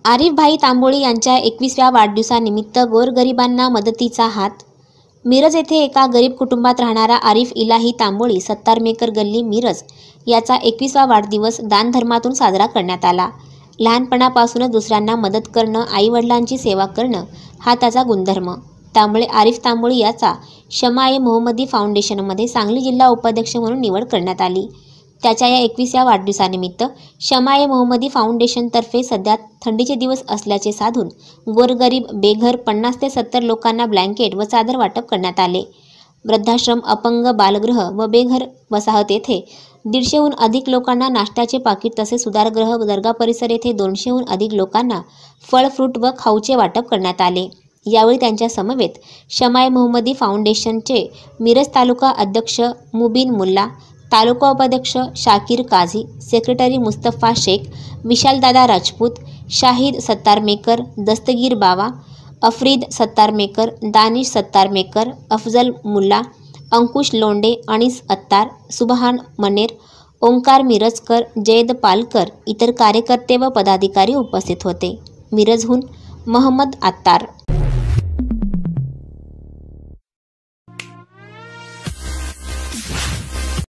आरिफभाई तांबोळी यांच्या 21व्या वाढदिवसानिमित्त गोरगरिबांना मदतीचा हात। मिरज येथे एका गरीब कुटुंबात राहणारा आरिफ इलाही तांबोळी सत्तारमेकर गल्ली मिरज याचा 21वा वाढदिवस दानधर्मातून साजरा करण्यात आला। लहानपणापासूनच दुसऱ्यांना मदत करणं, आईवडिलांची सेवा करणं हा त्याचा गुणधर्म। त्यामुळे आरिफ तांबोळी याचा शमा-ए-मोहम्मदी फाउंडेशनमध्ये सांगली जिल्हा उपाध्यक्ष म्हणून निवड करण्यात आली। त्याच्या या 21व्या वाढदिवसानिमित्त शमा-ए-मोहम्मदी फाउंडेशनतर्फे सध्या थंडीचे दिवस असल्याचे साधून गोरगरीब बेघर 50 ते 70 लोकांना ब्लँकेट व चादर वाटप करण्यात आले। वृद्धाश्रम, अपंग बालगृह व बेघर वसाहत येथे 150हून अधिक लोकांना नाश्त्याचे पाकिट तसेच सुधारगृह व दर्गा परिसर येथे 200हून अधिक लोकांना फळ, फ्रूट व खाऊचे वाटप करण्यात आले। यावेळी त्यांच्या समवेत शमा-ए-मोहम्मदी फाउंडेशनचे मिरज तालुका अध्यक्ष मुबीन मुल्ला, तालुका उपाध्यक्ष शाकीर काझी, सेक्रेटरी मुस्तफा शेख, विशालदादा राजपूत, शाहिद सत्तारमेकर, दस्तगीर बावा, अफरीद सत्तारमेकर, दानिश सत्तारमेकर, अफजल मुल्ला, अंकुश लोंडे, अनीस अत्तार, सुबहान मनेर, ओंकार मिरजकर, जयद पालकर इतर कार्यकर्ते व पदाधिकारी उपस्थित होते। मिरजहून मोहम्मद अत्तार।